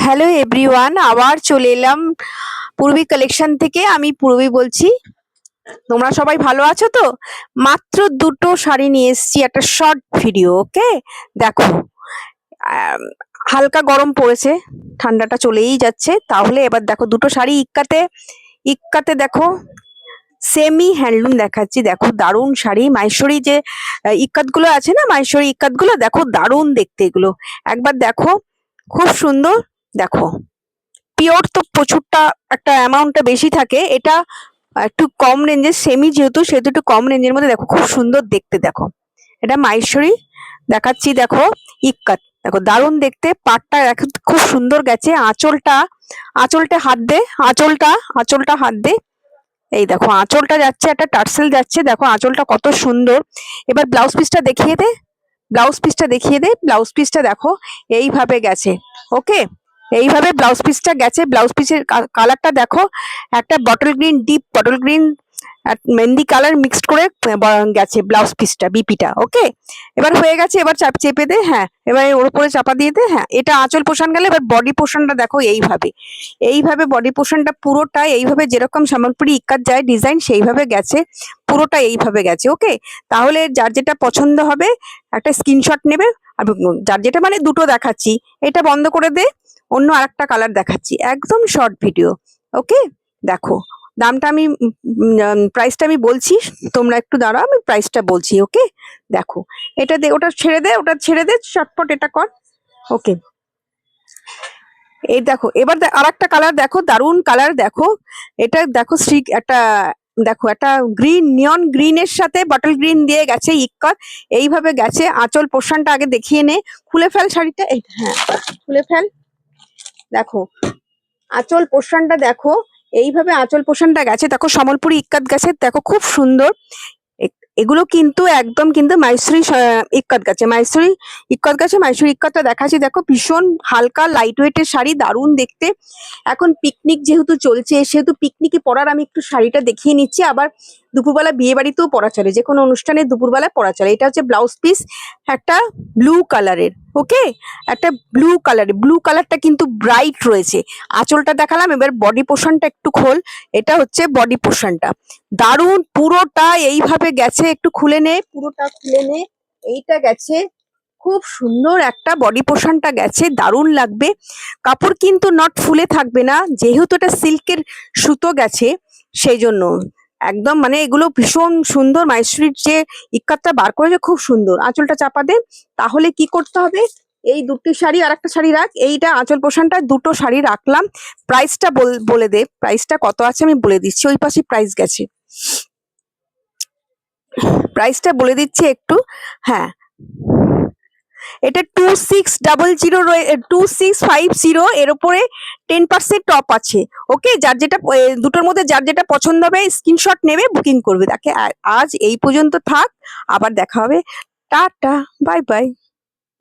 Hello everyone, আবার চলে এলাম পূর্বী কালেকশন থেকে। আমি পূর্বী বলছি। তোমরা সবাই ভালো আছো তো? মাত্র দুটো শাড়ি নিয়ে এসেছি, একটা শর্ট ভিডিও। ওকে, দেখো। আম, হালকা গরম পড়েছে, ঠান্ডাটা চলেই যাচ্ছে। তাহলে এবার দেখো দুটো শাড়ি ইক্কাতে ইক্কাতে দেখো, সেমি হ্যান্ডলুম দেখাচ্ছি। দেখো দারুণ শাড়ি, মাহেশ্বরী যে ইক্কাত গুলো আছে না, মাহেশ্বরী ইক্কাত গুলো দেখো, দারুণ দেখতে এগুলো। একবার দেখো, খুব সুন্দর। দেখো, পিওর তো প্রচুরটা, একটা অ্যামাউন্টটা বেশি থাকে। এটা একটু কম রেঞ্জের, সেমি যেহেতু সেহেতু একটু কম রেঞ্জের মধ্যে। দেখো খুব সুন্দর দেখতে। দেখো, এটা মাহেশ্বরী দেখাচ্ছি। দেখো ইক্কাত, দেখো দারুণ দেখতে। পাটটা দেখো খুব সুন্দর গেছে। আঁচলটা হাত দে, আঁচলটা হাত দে। এই দেখো আঁচলটা যাচ্ছে, একটা টার্সেল যাচ্ছে। দেখো আঁচলটা কত সুন্দর। এবার ব্লাউজ পিসটা দেখিয়ে দে, ব্লাউজ পিসটা দেখো এইভাবে গেছে। ওকে, এইভাবে ব্লাউজ পিসটা গেছে। ব্লাউজ পিসের কালারটা দেখো, একটা bottle green, deep bottle green mehndi colour mixed করে গেছে ব্লাউজ পিসটা, বিপিটা। ওকে, এবার হয়ে গেছে। এবার চেপে দে। হ্যাঁ, এবার ওর উপরে চাপা দিয়ে দে। হ্যাঁ, এটা আঁচল পোষণ গেলে। এবার বডি পোষণটা দেখো, এইভাবে বডি পোষণটা পুরোটা এইভাবে, যেরকম সম্বলপুরি ইক্কাত যায় ডিজাইন, সেইভাবে গেছে। পুরোটা এইভাবে গেছে। ওকে, তাহলে যার যেটা পছন্দ হবে একটা স্ক্রিনশট নেবে। আর যার যেটা, মানে দুটো দেখাচ্ছি, এটা বন্ধ করে দে, অন্য আরেকটা কালার দেখাচ্ছি। একদম শর্ট ভিডিও। ওকে, দেখো দামটা আমি, প্রাইসটা আমি বলছি, তোমরা একটু দাঁড়াও, আমি প্রাইসটা বলছি। ওকে, দেখো এটা দে, ওটা ছেড়ে দে, চটপট এটা কর। ওকে, এই দেখো এবার আরেকটা কালার দেখো, দারুণ কালার। দেখো এটা দেখো, একটা দেখো, একটা গ্রিন, নিয়ন গ্রিনের সাথে বটল গ্রিন দিয়ে গেছে ইক্কাত। এইভাবে গেছে। আঁচল পোর্শনটা আগে দেখিয়ে নে। খুলে ফেল শাড়িটা। এই হ্যাঁ, খুলে ফেল। দেখো আঁচল পোর্শনটা দেখো, এইভাবে আঁচল পোর্শনটা গেছে। দেখো সম্বলপুরি ইক্কাত গেছে। দেখো খুব সুন্দর। এগুলো কিন্তু একদম কিন্তু মাহেশ্বরী ইক্কাত গেছে, মাহেশ্বরী ইক্কাতটা দেখাচ্ছি। দেখো ভীষণ হালকা লাইট ওয়েটের শাড়ি, দারুণ দেখতে। এখন পিকনিক যেহেতু চলছে, সেহেতু পিকনিকে পরার আমি একটু শাড়িটা দেখিয়ে নিচ্ছি। আবার দুপুরবেলা বিয়ে বাড়িতেও পরা চলে, যে কোনো অনুষ্ঠানে দুপুরবেলা পরা চলে। এটা হচ্ছে ব্লাউজ পিস, একটা ব্লু কালারের। ওকে, একটা ব্লু কালারটা কিন্তু ব্রাইট রয়েছে। আঁচলটা দেখালাম, এবার বডি পোর্শনটা একটু খোল। এটা হচ্ছে বডি পোর্শনটা, দারুণ পুরোটা এইভাবে গেছে। একটু খুলে নে, পুরোটা খুলে নে। এইটা গেছে, খুব সুন্দর একটা বডি পোর্শনটা গেছে, দারুণ লাগবে। কাপড় কিন্তু নট ফুলে থাকবে না, যেহেতু এটা সিল্কের সুতো গেছে, সেই জন্য একদম, মানে এগুলো ভীষণ সুন্দর। মাহেশ্বরীর যে ইক্কাতটা বার করেছে খুব সুন্দর। আঁচলটা চাপা দে। তাহলে কি করতে হবে, এই দুটি শাড়ি আর একটা শাড়ি রাখ। এইটা আঁচল পোষণটা, দুটো শাড়ি রাখলাম। প্রাইসটা বলে দে, প্রাইসটা কত আছে আমি বলে দিচ্ছি। ওই পাশে প্রাইস গেছে, প্রাইসটা বলে দিচ্ছি একটু। হ্যাঁ, এটা 2600, 2650। এর উপরে 10% টপ আছে। ওকে, যার যেটা দুটোর মধ্যে যার যেটা পছন্দ হবে স্ক্রিনশট নেবে, বুকিং করবে। তাকে আজ এই পর্যন্ত থাক, আবার দেখা হবে। Tata, bye bye.